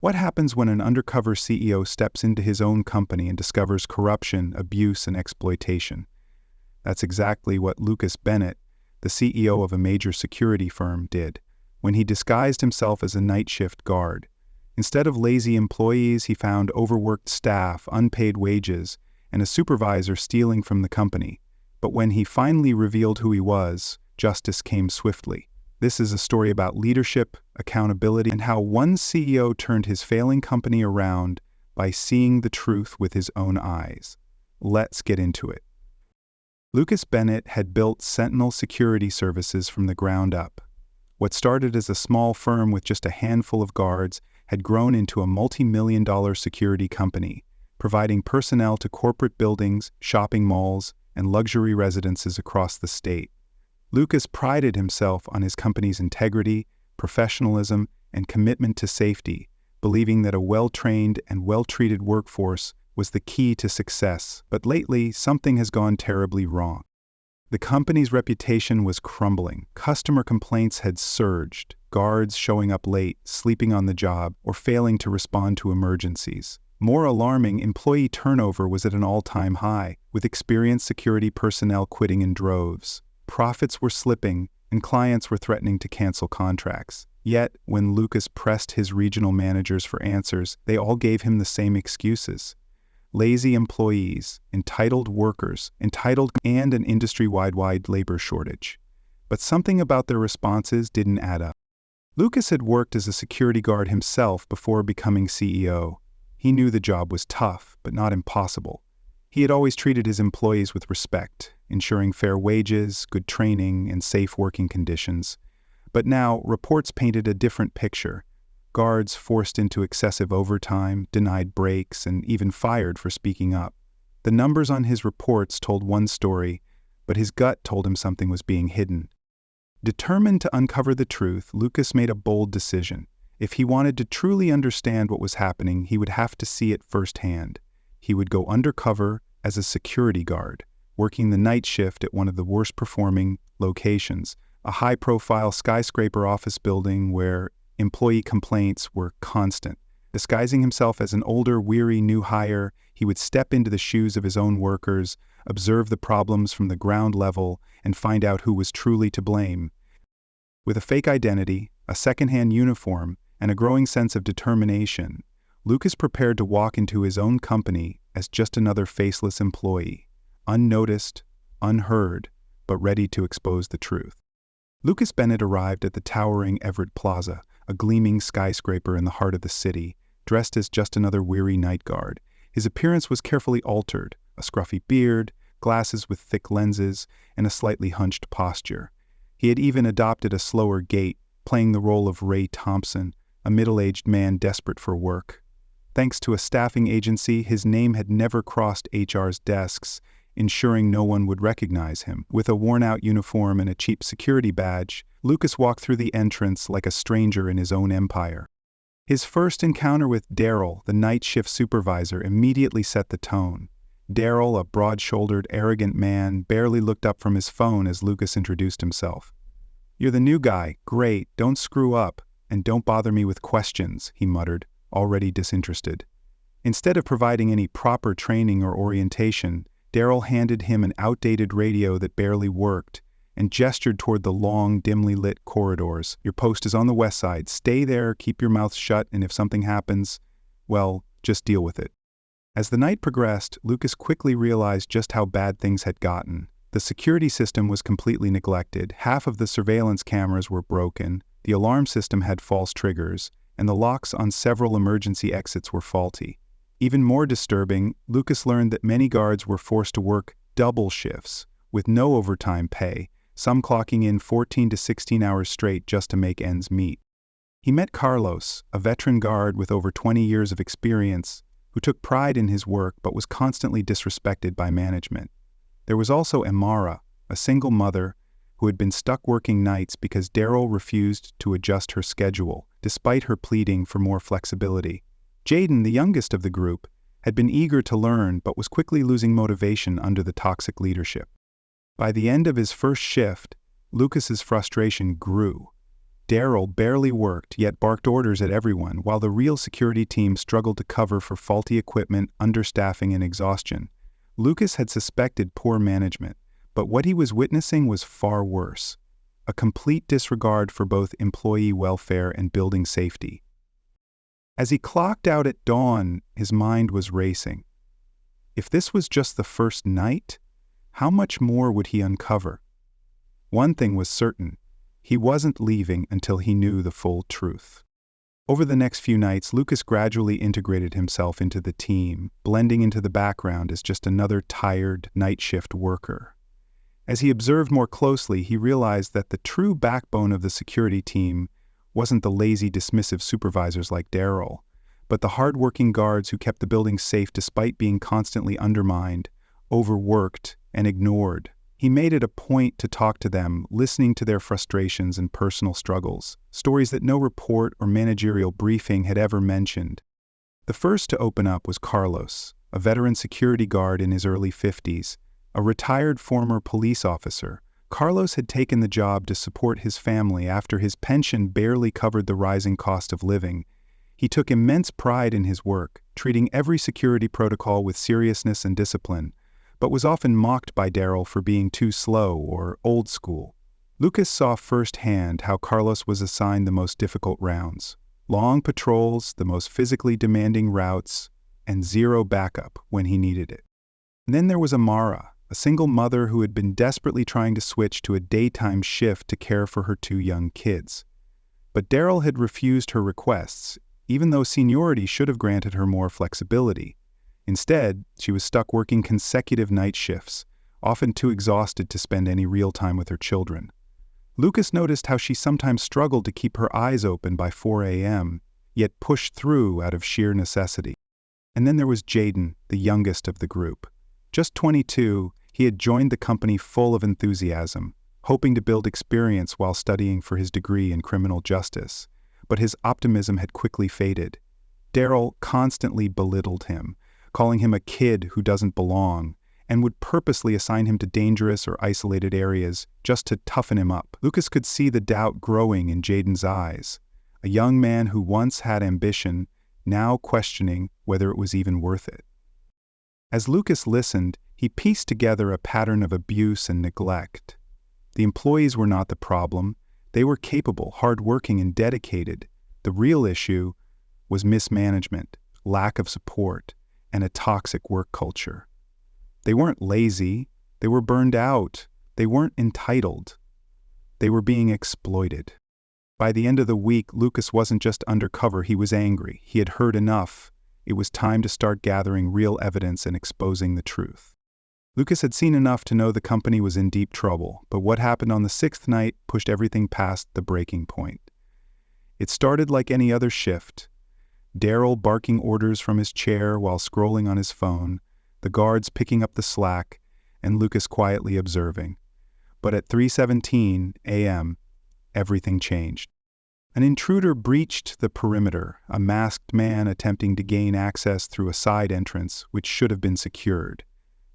What happens when an undercover CEO steps into his own company and discovers corruption, abuse, and exploitation? That's exactly what Lucas Bennett, the CEO of a major security firm, did when he disguised himself as a night shift guard. Instead of lazy employees, he found overworked staff, unpaid wages, and a supervisor stealing from the company. But when he finally revealed who he was, justice came swiftly. This is a story about leadership, accountability, and how one CEO turned his failing company around by seeing the truth with his own eyes. Let's get into it. Lucas Bennett had built Sentinel Security Services from the ground up. What started as a small firm with just a handful of guards had grown into a multi-million-dollar security company, providing personnel to corporate buildings, shopping malls, and luxury residences across the state. Lucas prided himself on his company's integrity, professionalism, and commitment to safety, believing that a well-trained and well-treated workforce was the key to success. But lately, something has gone terribly wrong. The company's reputation was crumbling. Customer complaints had surged, guards showing up late, sleeping on the job, or failing to respond to emergencies. More alarming, employee turnover was at an all-time high, with experienced security personnel quitting in droves. Profits were slipping, and clients were threatening to cancel contracts. Yet, when Lucas pressed his regional managers for answers, they all gave him the same excuses. Lazy employees, entitled workers, and an industry-wide labor shortage. But something about their responses didn't add up. Lucas had worked as a security guard himself before becoming CEO. He knew the job was tough, but not impossible. He had always treated his employees with respect, ensuring fair wages, good training, and safe working conditions. But now, reports painted a different picture. Guards forced into excessive overtime, denied breaks, and even fired for speaking up. The numbers on his reports told one story, but his gut told him something was being hidden. Determined to uncover the truth, Lucas made a bold decision. If he wanted to truly understand what was happening, he would have to see it firsthand. He would go undercover as a security guard, working the night shift at one of the worst-performing locations, a high-profile skyscraper office building where employee complaints were constant. Disguising himself as an older, weary new hire, he would step into the shoes of his own workers, observe the problems from the ground level, and find out who was truly to blame. With a fake identity, a second-hand uniform, and a growing sense of determination, Lucas prepared to walk into his own company as just another faceless employee, unnoticed, unheard, but ready to expose the truth. Lucas Bennett arrived at the towering Everett Plaza, a gleaming skyscraper in the heart of the city, dressed as just another weary night guard. His appearance was carefully altered, a scruffy beard, glasses with thick lenses, and a slightly hunched posture. He had even adopted a slower gait, playing the role of Ray Thompson, a middle-aged man desperate for work. Thanks to a staffing agency, his name had never crossed HR's desks, ensuring no one would recognize him. With a worn-out uniform and a cheap security badge, Lucas walked through the entrance like a stranger in his own empire. His first encounter with Daryl, the night shift supervisor, immediately set the tone. Daryl, a broad-shouldered, arrogant man, barely looked up from his phone as Lucas introduced himself. "You're the new guy. Great. Don't screw up. And don't bother me with questions," he muttered, already disinterested. Instead of providing any proper training or orientation, Daryl handed him an outdated radio that barely worked and gestured toward the long, dimly lit corridors. "Your post is on the west side. Stay there, keep your mouth shut, and if something happens, well, just deal with it." As the night progressed, Lucas quickly realized just how bad things had gotten. The security system was completely neglected, half of the surveillance cameras were broken, the alarm system had false triggers, and the locks on several emergency exits were faulty. Even more disturbing, Lucas learned that many guards were forced to work double shifts, with no overtime pay, some clocking in 14 to 16 hours straight just to make ends meet. He met Carlos, a veteran guard with over 20 years of experience, who took pride in his work but was constantly disrespected by management. There was also Amara, a single mother, who had been stuck working nights because Daryl refused to adjust her schedule, despite her pleading for more flexibility. Jaden, the youngest of the group, had been eager to learn but was quickly losing motivation under the toxic leadership. By the end of his first shift, Lucas's frustration grew. Daryl barely worked, yet barked orders at everyone, while the real security team struggled to cover for faulty equipment, understaffing, and exhaustion. Lucas had suspected poor management, but what he was witnessing was far worse: a complete disregard for both employee welfare and building safety. As he clocked out at dawn, his mind was racing. If this was just the first night, how much more would he uncover? One thing was certain: he wasn't leaving until he knew the full truth. Over the next few nights, Lucas gradually integrated himself into the team, blending into the background as just another tired, night shift worker. As he observed more closely, he realized that the true backbone of the security team wasn't the lazy, dismissive supervisors like Daryl, but the hard-working guards who kept the building safe despite being constantly undermined, overworked, and ignored. He made it a point to talk to them, listening to their frustrations and personal struggles, stories that no report or managerial briefing had ever mentioned. The first to open up was Carlos, a veteran security guard in his early 50s, a retired former police officer. Carlos had taken the job to support his family after his pension barely covered the rising cost of living. He took immense pride in his work, treating every security protocol with seriousness and discipline, but was often mocked by Daryl for being too slow or old school. Lucas saw firsthand how Carlos was assigned the most difficult rounds: long patrols, the most physically demanding routes, and zero backup when he needed it. And then there was Amara, a single mother who had been desperately trying to switch to a daytime shift to care for her 2 young kids. But Daryl had refused her requests, even though seniority should have granted her more flexibility. Instead, she was stuck working consecutive night shifts, often too exhausted to spend any real time with her children. Lucas noticed how she sometimes struggled to keep her eyes open by 4 a.m., yet pushed through out of sheer necessity. And then there was Jaden, the youngest of the group. Just 22, he had joined the company full of enthusiasm, hoping to build experience while studying for his degree in criminal justice. But his optimism had quickly faded. Daryl constantly belittled him, calling him a kid who doesn't belong, and would purposely assign him to dangerous or isolated areas just to toughen him up. Lucas could see the doubt growing in Jaden's eyes, a young man who once had ambition, now questioning whether it was even worth it. As Lucas listened, he pieced together a pattern of abuse and neglect. The employees were not the problem. They were capable, hardworking, and dedicated. The real issue was mismanagement, lack of support, and a toxic work culture. They weren't lazy. They were burned out. They weren't entitled. They were being exploited. By the end of the week, Lucas wasn't just undercover, he was angry. He had heard enough. It was time to start gathering real evidence and exposing the truth. Lucas had seen enough to know the company was in deep trouble, but what happened on the 6th night pushed everything past the breaking point. It started like any other shift. Daryl barking orders from his chair while scrolling on his phone, the guards picking up the slack, and Lucas quietly observing. But at 3:17 a.m., everything changed. An intruder breached the perimeter, a masked man attempting to gain access through a side entrance which should have been secured.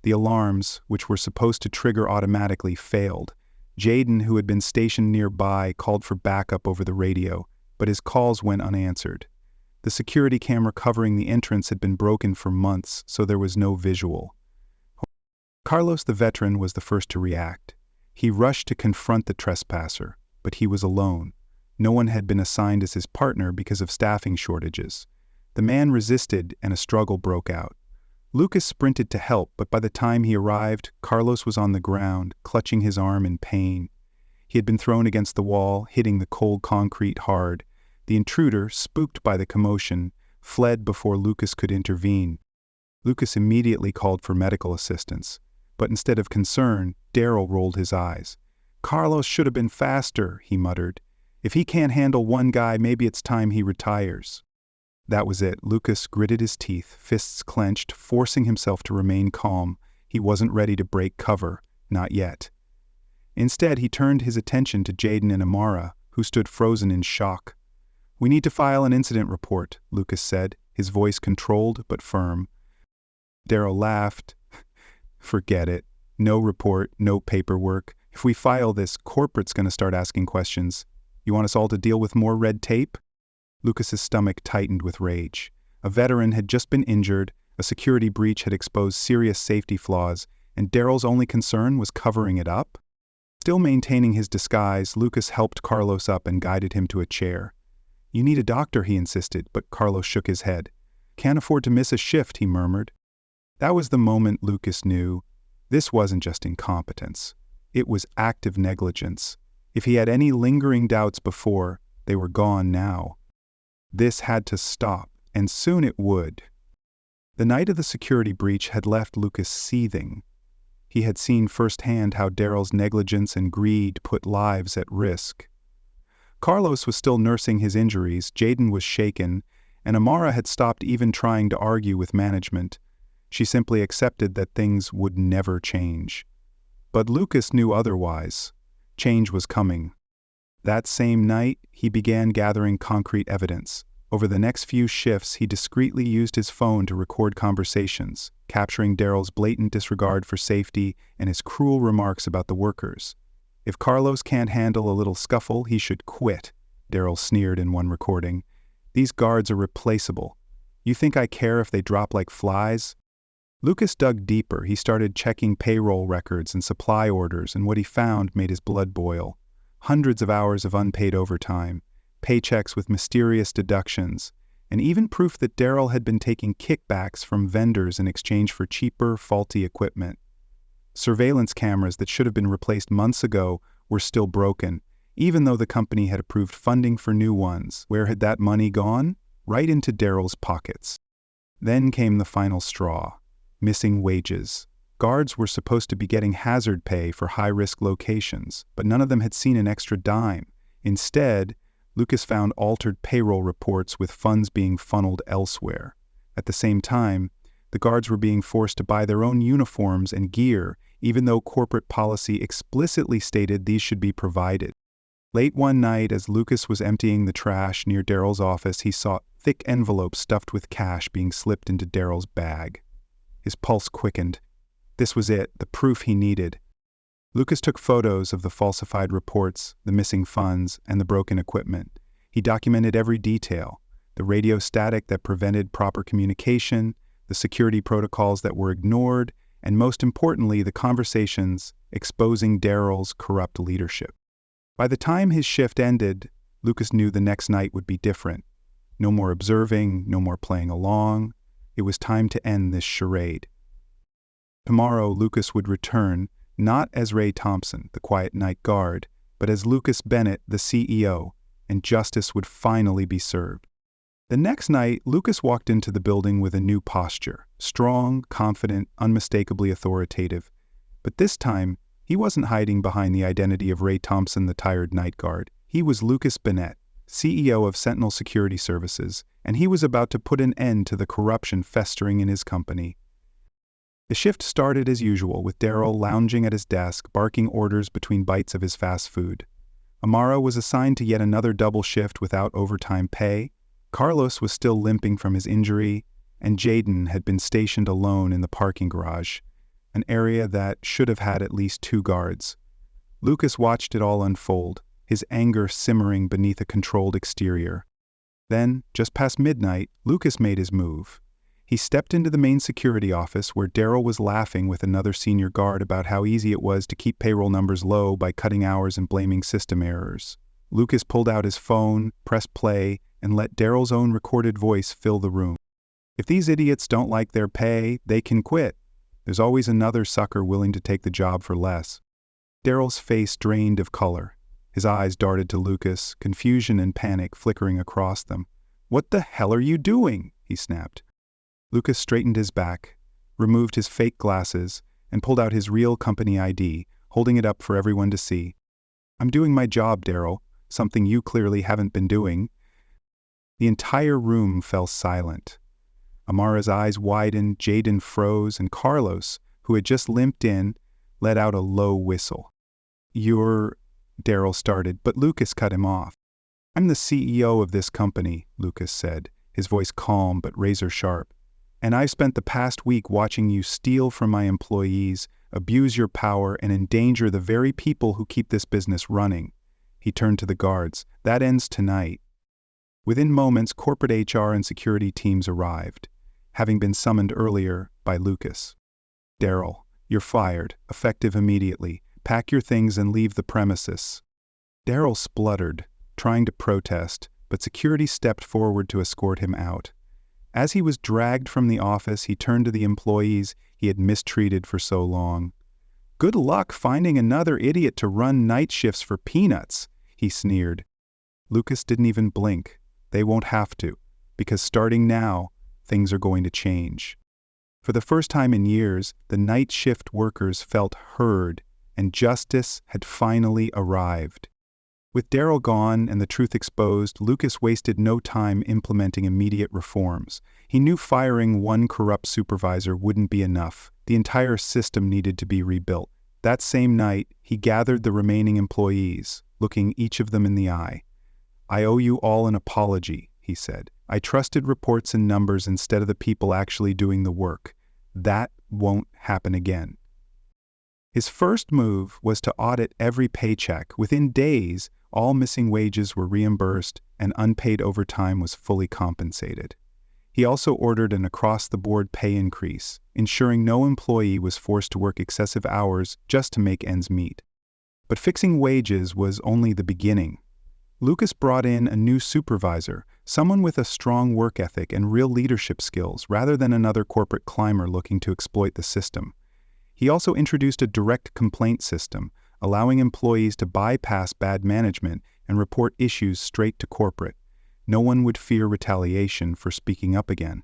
The alarms, which were supposed to trigger automatically, failed. Jaden, who had been stationed nearby, called for backup over the radio, but his calls went unanswered. The security camera covering the entrance had been broken for months, so there was no visual. Carlos the veteran was the first to react. He rushed to confront the trespasser, but he was alone. No one had been assigned as his partner because of staffing shortages. The man resisted, and a struggle broke out. Lucas sprinted to help, but by the time he arrived, Carlos was on the ground, clutching his arm in pain. He had been thrown against the wall, hitting the cold concrete hard. The intruder, spooked by the commotion, fled before Lucas could intervene. Lucas immediately called for medical assistance, but instead of concern, Daryl rolled his eyes. "Carlos should have been faster," he muttered. "If he can't handle one guy, maybe it's time he retires." That was it. Lucas gritted his teeth, fists clenched, forcing himself to remain calm. He wasn't ready to break cover, not yet. Instead, he turned his attention to Jaden and Amara, who stood frozen in shock. "We need to file an incident report," Lucas said, his voice controlled but firm. Daryl laughed. "Forget it. No report, no paperwork. If we file this, corporate's going to start asking questions." You want us all to deal with more red tape? Lucas's stomach tightened with rage. A veteran had just been injured, a security breach had exposed serious safety flaws, and Daryl's only concern was covering it up? Still maintaining his disguise, Lucas helped Carlos up and guided him to a chair. You need a doctor, he insisted, but Carlos shook his head. Can't afford to miss a shift, he murmured. That was the moment Lucas knew this wasn't just incompetence. It was active negligence. If he had any lingering doubts before, they were gone now. This had to stop, and soon it would. The night of the security breach had left Lucas seething. He had seen firsthand how Daryl's negligence and greed put lives at risk. Carlos was still nursing his injuries, Jaden was shaken, and Amara had stopped even trying to argue with management. She simply accepted that things would never change. But Lucas knew otherwise. Change was coming. That same night, he began gathering concrete evidence. Over the next few shifts, he discreetly used his phone to record conversations, capturing Daryl's blatant disregard for safety and his cruel remarks about the workers. If Carlos can't handle a little scuffle, he should quit, Daryl sneered in one recording. These guards are replaceable. You think I care if they drop like flies? Lucas dug deeper. He started checking payroll records and supply orders, and what he found made his blood boil. Hundreds of hours of unpaid overtime, paychecks with mysterious deductions, and even proof that Daryl had been taking kickbacks from vendors in exchange for cheaper, faulty equipment. Surveillance cameras that should have been replaced months ago were still broken, even though the company had approved funding for new ones. Where had that money gone? Right into Daryl's pockets. Then came the final straw. Missing wages. Guards were supposed to be getting hazard pay for high-risk locations, but none of them had seen an extra dime. Instead, Lucas found altered payroll reports with funds being funneled elsewhere. At the same time, the guards were being forced to buy their own uniforms and gear, even though corporate policy explicitly stated these should be provided. Late one night, as Lucas was emptying the trash near Daryl's office, he saw thick envelopes stuffed with cash being slipped into Daryl's bag. His pulse quickened. This was it, the proof he needed. Lucas took photos of the falsified reports, the missing funds, and the broken equipment. He documented every detail, the radio static that prevented proper communication, the security protocols that were ignored, and most importantly, the conversations exposing Daryl's corrupt leadership. By the time his shift ended, Lucas knew the next night would be different. No more observing, no more playing along. It was time to end this charade. Tomorrow, Lucas would return, not as Ray Thompson, the quiet night guard, but as Lucas Bennett, the CEO, and justice would finally be served. The next night, Lucas walked into the building with a new posture, strong, confident, unmistakably authoritative. But this time, he wasn't hiding behind the identity of Ray Thompson, the tired night guard. He was Lucas Bennett, CEO of Sentinel Security Services, and he was about to put an end to the corruption festering in his company. The shift started as usual, with Daryl lounging at his desk, barking orders between bites of his fast food. Amara was assigned to yet another double shift without overtime pay. Carlos was still limping from his injury, and Jaden had been stationed alone in the parking garage, an area that should have had at least 2 guards. Lucas watched it all unfold, his anger simmering beneath a controlled exterior. Then, just past midnight, Lucas made his move. He stepped into the main security office where Daryl was laughing with another senior guard about how easy it was to keep payroll numbers low by cutting hours and blaming system errors. Lucas pulled out his phone, pressed play, and let Daryl's own recorded voice fill the room. If these idiots don't like their pay, they can quit. There's always another sucker willing to take the job for less. Daryl's face drained of color. His eyes darted to Lucas, confusion and panic flickering across them. "What the hell are you doing?" he snapped. Lucas straightened his back, removed his fake glasses, and pulled out his real company ID, holding it up for everyone to see. "I'm doing my job, Daryl, something you clearly haven't been doing." The entire room fell silent. Amara's eyes widened, Jaden froze, and Carlos, who had just limped in, let out a low whistle. "You're—" Daryl started, but Lucas cut him off. "I'm the CEO of this company," Lucas said, his voice calm but razor-sharp. "And I've spent the past week watching you steal from my employees, abuse your power, and endanger the very people who keep this business running." He turned to the guards. "That ends tonight." Within moments, corporate HR and security teams arrived, having been summoned earlier by Lucas. "Daryl, you're fired, effective immediately. Pack your things and leave the premises." Daryl spluttered, trying to protest, but security stepped forward to escort him out. As he was dragged from the office, he turned to the employees he had mistreated for so long. "Good luck finding another idiot to run night shifts for peanuts," he sneered. Lucas didn't even blink. They won't have to, because starting now, things are going to change. For the first time in years, the night shift workers felt heard, and justice had finally arrived. With Daryl gone and the truth exposed, Lucas wasted no time implementing immediate reforms. He knew firing one corrupt supervisor wouldn't be enough. The entire system needed to be rebuilt. That same night, he gathered the remaining employees, looking each of them in the eye. "I owe you all an apology," he said. "I trusted reports and numbers instead of the people actually doing the work. That won't happen again." His first move was to audit every paycheck. Within days, all missing wages were reimbursed and unpaid overtime was fully compensated. He also ordered an across-the-board pay increase, ensuring no employee was forced to work excessive hours just to make ends meet. But fixing wages was only the beginning. Lucas brought in a new supervisor, someone with a strong work ethic and real leadership skills, rather than another corporate climber looking to exploit the system. He also introduced a direct complaint system, allowing employees to bypass bad management and report issues straight to corporate. No one would fear retaliation for speaking up again.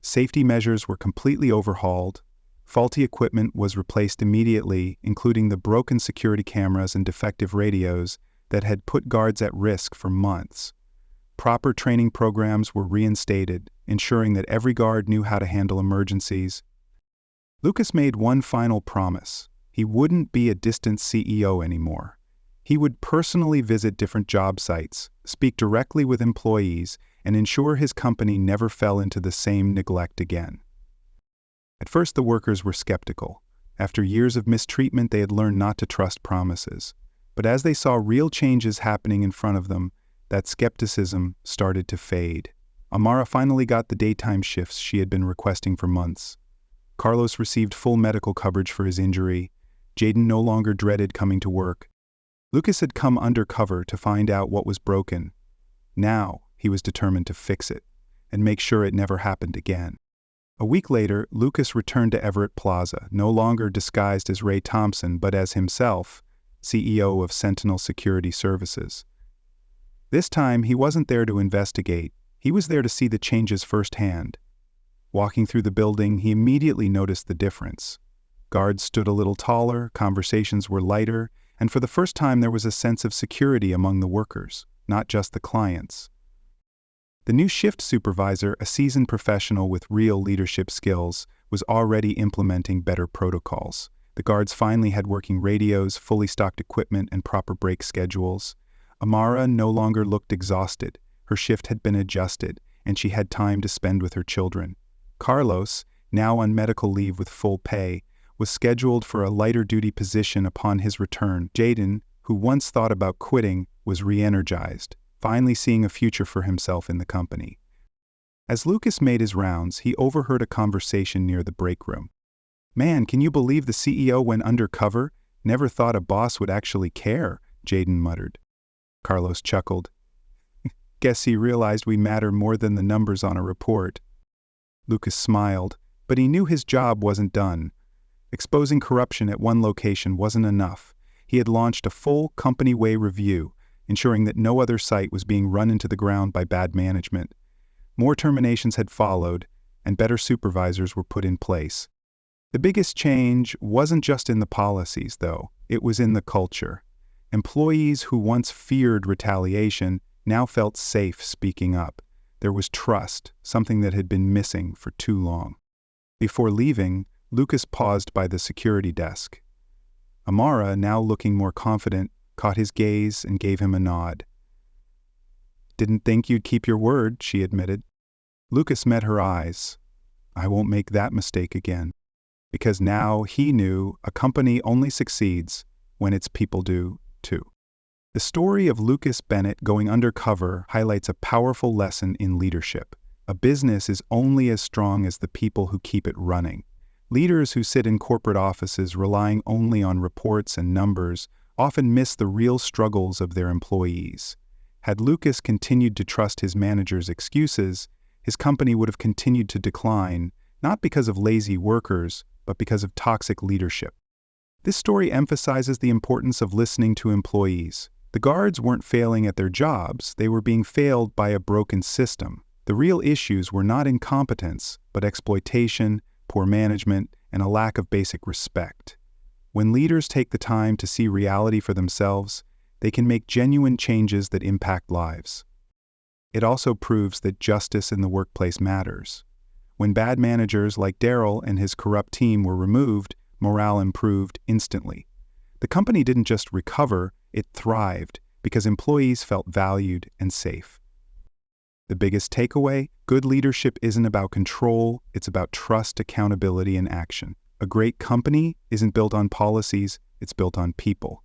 Safety measures were completely overhauled. Faulty equipment was replaced immediately, including the broken security cameras and defective radios that had put guards at risk for months. Proper training programs were reinstated, ensuring that every guard knew how to handle emergencies. Lucas made one final promise. He wouldn't be a distant CEO anymore. He would personally visit different job sites, speak directly with employees, and ensure his company never fell into the same neglect again. At first, the workers were skeptical. After years of mistreatment, they had learned not to trust promises. But as they saw real changes happening in front of them, that skepticism started to fade. Amara finally got the daytime shifts she had been requesting for months. Carlos received full medical coverage for his injury. Jaden no longer dreaded coming to work. Lucas had come undercover to find out what was broken. Now, he was determined to fix it and make sure it never happened again. A week later, Lucas returned to Everett Plaza, no longer disguised as Ray Thompson, but as himself, CEO of Sentinel Security Services. This time, he wasn't there to investigate. He was there to see the changes firsthand. Walking through the building, he immediately noticed the difference. Guards stood a little taller, conversations were lighter, and for the first time there was a sense of security among the workers, not just the clients. The new shift supervisor, a seasoned professional with real leadership skills, was already implementing better protocols. The guards finally had working radios, fully stocked equipment, and proper break schedules. Amara no longer looked exhausted. Her shift had been adjusted, and she had time to spend with her children. Carlos, now on medical leave with full pay, was scheduled for a lighter-duty position upon his return. Jaden, who once thought about quitting, was re-energized, finally seeing a future for himself in the company. As Lucas made his rounds, he overheard a conversation near the break room. "Man, can you believe the CEO went undercover? Never thought a boss would actually care," Jaden muttered. Carlos chuckled. "Guess he realized we matter more than the numbers on a report." Lucas smiled, but he knew his job wasn't done. Exposing corruption at one location wasn't enough. He had launched a full company-way review, ensuring that no other site was being run into the ground by bad management. More terminations had followed, and better supervisors were put in place. The biggest change wasn't just in the policies, though. It was in the culture. Employees who once feared retaliation now felt safe speaking up. There was trust, something that had been missing for too long. Before leaving, Lucas paused by the security desk. Amara, now looking more confident, caught his gaze and gave him a nod. "Didn't think you'd keep your word," she admitted. Lucas met her eyes. "I won't make that mistake again." Because now he knew a company only succeeds when its people do, too. The story of Lucas Bennett going undercover highlights a powerful lesson in leadership. A business is only as strong as the people who keep it running. Leaders who sit in corporate offices relying only on reports and numbers often miss the real struggles of their employees. Had Lucas continued to trust his manager's excuses, his company would have continued to decline, not because of lazy workers, but because of toxic leadership. This story emphasizes the importance of listening to employees. The guards weren't failing at their jobs, they were being failed by a broken system. The real issues were not incompetence, but exploitation, poor management, and a lack of basic respect. When leaders take the time to see reality for themselves, they can make genuine changes that impact lives. It also proves that justice in the workplace matters. When bad managers like Daryl and his corrupt team were removed, morale improved instantly. The company didn't just recover, it thrived because employees felt valued and safe. The biggest takeaway: good leadership isn't about control, it's about trust, accountability, and action. A great company isn't built on policies, it's built on people.